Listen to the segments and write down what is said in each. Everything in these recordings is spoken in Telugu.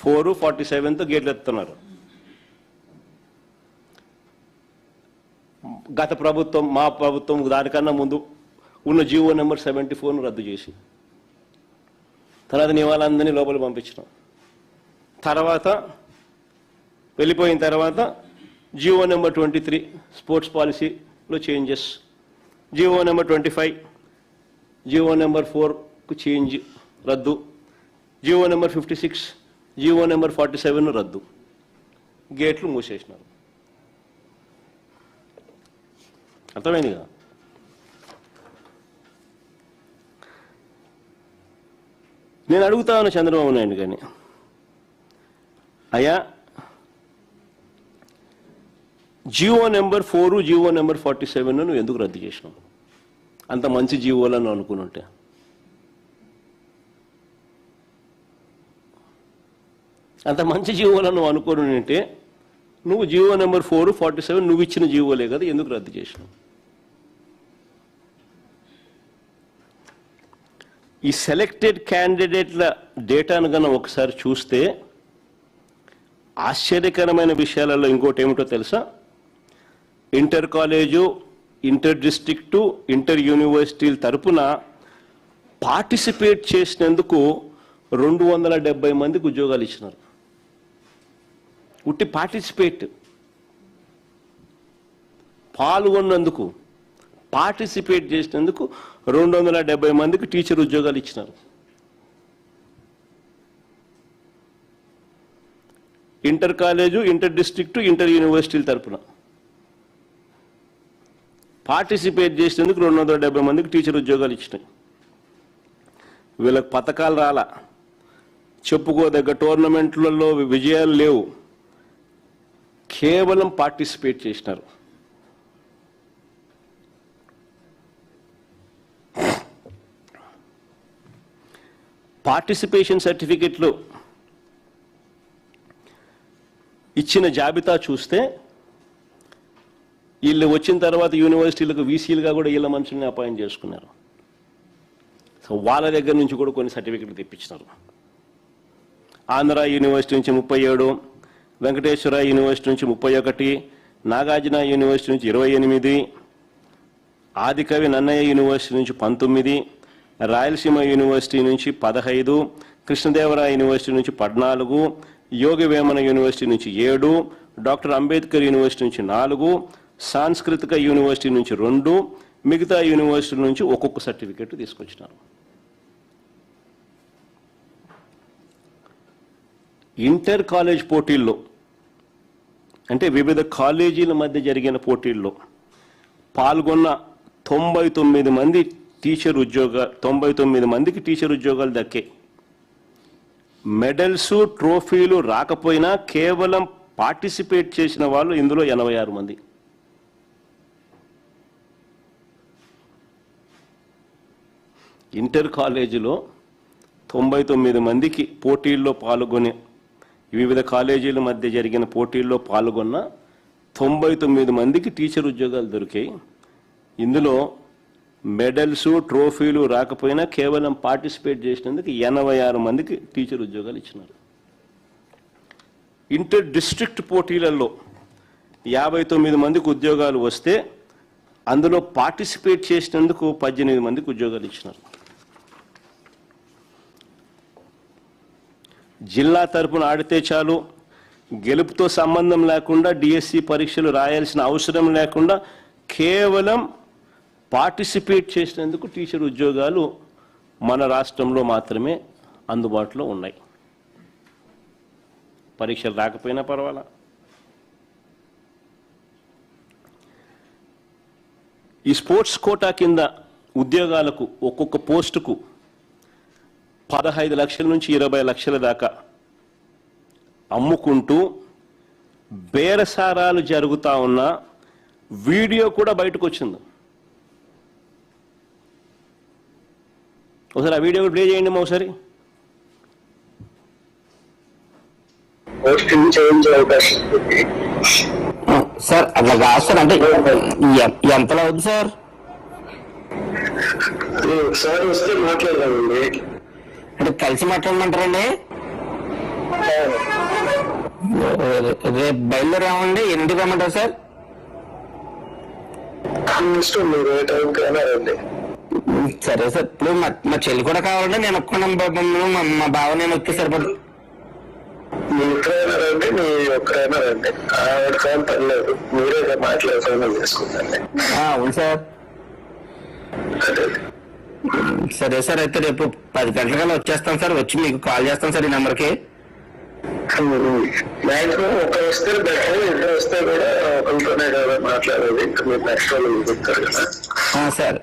4, 47తో గేట్లు ఎత్తుతున్నారు. గత ప్రభుత్వం, మా ప్రభుత్వం దానికన్నా ముందు ఉన్న జీవో నెంబర్ 74ను రద్దు చేసి తర్వాత నివాళులందరినీ లోపలికి పంపించడం, తర్వాత వెళ్ళిపోయిన తర్వాత జీవో నెంబర్ 23 స్పోర్ట్స్ పాలసీలో changes, GO number 25 GO number 4కు చేంజ్ రద్దు, జీవో నెంబర్ 56 జీవో నెంబర్ 47 రద్దు, గేట్లు మూసేసినారు. అర్థమైంది కదా? నేను అడుగుతాను చంద్రబాబు నాయుడు కానీ, అయ్యా జీవో నెంబర్ 4 జీవో నెంబర్ 47 నువ్వు ఎందుకు రద్దు చేసినావు? అంత మంచి జీవోలను అనుకుని ఉంటే అంత మంచి జీవోలను అనుకుని ఉంటే నువ్వు జీవో నెంబర్ 4, 47 నువ్వు ఇచ్చిన జీవోలే కదా, ఎందుకు రద్దు చేసినావు? ఈ సెలెక్టెడ్ క్యాండిడేట్ల డేటాను కన్నా ఒకసారి చూస్తే ఆశ్చర్యకరమైన విషయాలలో ఇంకోటి ఏమిటో తెలుసా? Inter college, inter district, inter యూనివర్సిటీల తరపున పార్టిసిపేట్ చేసినందుకు 270 మందికి ఉద్యోగాలు ఇచ్చినారు. ఉట్టి పార్టిసిపేట్, పాల్గొన్నందుకు, పార్టిసిపేట్ చేసినందుకు 270 మందికి టీచర్ ఉద్యోగాలు ఇచ్చినారు. Inter college, inter district, inter యూనివర్సిటీల తరపున పార్టిసిపేట్ చేసినందుకు 270 మందికి టీచర్ ఉద్యోగాలు ఇచ్చినాయి. వీళ్ళకి పథకాలు రాలా, చెప్పుకోదగ్గ టోర్నమెంట్లలో విజయాలు లేవు, కేవలం పార్టిసిపేట్ చేసినారు. పార్టిసిపేషన్ సర్టిఫికెట్లు ఇచ్చిన జాబితా చూస్తే వీళ్ళు వచ్చిన తర్వాత యూనివర్సిటీలకు వీసీలుగా కూడా వీళ్ళ మనుషుల్ని అపాయింట్ చేసుకున్నారు. సో వాళ్ళ దగ్గర నుంచి కూడా కొన్ని సర్టిఫికెట్లు తెప్పించినారు. ఆంధ్ర యూనివర్సిటీ నుంచి 37, వెంకటేశ్వర యూనివర్సిటీ నుంచి 31, నాగార్జున యూనివర్సిటీ నుంచి 28, ఆదికవి నన్నయ్య యూనివర్సిటీ నుంచి 19, రాయలసీమ యూనివర్సిటీ నుంచి 15, కృష్ణదేవరాయ యూనివర్సిటీ నుంచి 14, యోగి వేమన యూనివర్సిటీ నుంచి 7, డాక్టర్ అంబేద్కర్ యూనివర్సిటీ నుంచి 4, సాంస్కృతిక యూనివర్సిటీ నుంచి 2, మిగతా యూనివర్సిటీ నుంచి ఒక్కొక్క సర్టిఫికెట్ తీసుకొచ్చినారు. ఇంటర్ కాలేజ్ పోటీల్లో, అంటే వివిధ కాలేజీల మధ్య జరిగిన పోటీల్లో పాల్గొన్న 99 మంది టీచర్ 99 మందికి టీచర్ ఉద్యోగాలు దక్కే. మెడల్స్, ట్రోఫీలు రాకపోయినా కేవలం పార్టిసిపేట్ చేసిన వాళ్ళు ఇందులో 86 మంది. ఇంటర్ కాలేజీలో 99 మందికి పోటీల్లో పాల్గొని, వివిధ కాలేజీల మధ్య జరిగిన పోటీల్లో పాల్గొన్న 99 మందికి టీచర్ ఉద్యోగాలు దొరికాయి. ఇందులో మెడల్స్, ట్రోఫీలు రాకపోయినా కేవలం పార్టిసిపేట్ చేసినందుకు 86 మందికి టీచర్ ఉద్యోగాలు ఇచ్చినారు. ఇంటర్ డిస్ట్రిక్ట్ పోటీలలో 59 మందికి ఉద్యోగాలు వస్తే అందులో పార్టిసిపేట్ చేసినందుకు 18 మందికి ఉద్యోగాలు ఇచ్చినారు. జిల్లా తరపున ఆడితే చాలు, గెలుపుతో సంబంధం లేకుండా డిఎస్సి పరీక్షలు రాయాల్సిన అవసరం లేకుండా కేవలం పార్టిసిపేట్ చేసినందుకు టీచర్ ఉద్యోగాలు మన రాష్ట్రంలో మాత్రమే అందుబాటులో ఉన్నాయి. పరీక్షలు రాకపోయినా పర్వాలా. ఈ స్పోర్ట్స్ కోటా కింద ఉద్యోగాలకు ఒక్కొక్క పోస్టుకు 15 లక్షల నుంచి 20 లక్షల దాకా అమ్ముకుంటూ బేరసారాలు జరుగుతా ఉన్న వీడియో కూడా బయటకు వచ్చింది. ఒకసారి ఆ వీడియో ప్లే చేయండి ఒకసారి. సార్ అట్లా కాదు సార్, అంటే ఎంతలో అవుతుంది సార్? ఒకసారి వస్తే మాట్లాడదామండి. అంటే కలిసి మాట్లాడమంటారండి? రేపు బయలుదేరామండి, ఎన్నింటికి రమ్మంటారు సార్? ఇష్టం, మీరు ఏ టైంకైనా రండి. సరే సార్, ఇప్పుడు మా చెల్లి కూడా కావాలంటే నేను ఒప్పుకున్నాను, మా బావ నేను వస్తే సరిపడు. మీ ఇద్దరైనా రండి, మీ ఒక్కరైనా రండి, ఆవిడతో పర్లేదు, మీరే మాట్లాడే ఫైనల్ చేసుకుంటాండి. అవును సార్. అదే సరే సార్, అయితే రేపు 10 గంటలకల్లా వచ్చేస్తాను సార్, వచ్చి మీకు కాల్ చేస్తాను సార్ ఈ నెంబర్కి. మాక్సిమం ఒకరు వస్తే బెటర్, ఇద్దరు వస్తే కూడా ఒకరితోనే కదా మాట్లాడేది, ఇంకా మీరు నెక్స్ట్ వాళ్ళు చెప్తారు కదా. సార్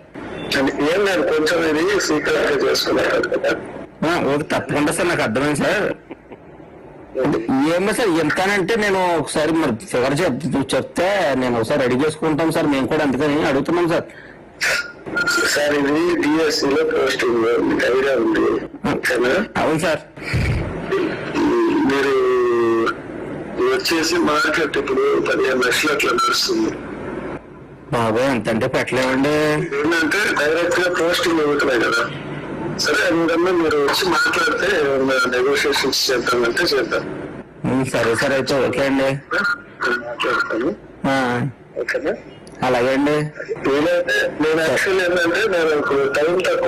ఏం లేదు, కొంచెం ఇది సీక్రెట్ గా చేసుకున్నారు కదా. ఓకే, తప్పకుండా సార్, నాకు అర్థమైంది సార్. ఏమో సార్, ఎంతానంటే నేను ఒకసారి మరి ఫిగర్ చెప్తే నేను ఒకసారి రెడీ చేసుకుంటాం సార్, మేము కూడా అందుకని అడుగుతున్నాం సార్. సార్ ఇది డిఎస్సి లో పోస్టింగ్, మీకు ఐడియా ఉంది ఓకేనా? అవును సార్. మీరు వచ్చేసి మార్కెట్ ఇప్పుడు 15 లక్షలు అట్లా నడుస్తుంది. బాబాయ్ ఎంత అంటే పెట్టలేమండి. ఏంటంటే డైరెక్ట్ గా పోస్టింగ్ ఇవ్వట్లేదు కదా. సరే, అందుకన్నా మీరు వచ్చి మాట్లాడితే నెగోషియేషన్స్ చేద్దామంటే చేద్దాం. సరే సార్, అయితే ఓకే అండి, మాట్లాడతాను ఓకేనా? అలాగే అండి. వీలైతే నేను యాక్చువల్ ఏంటంటే నేను టైం తక్కువ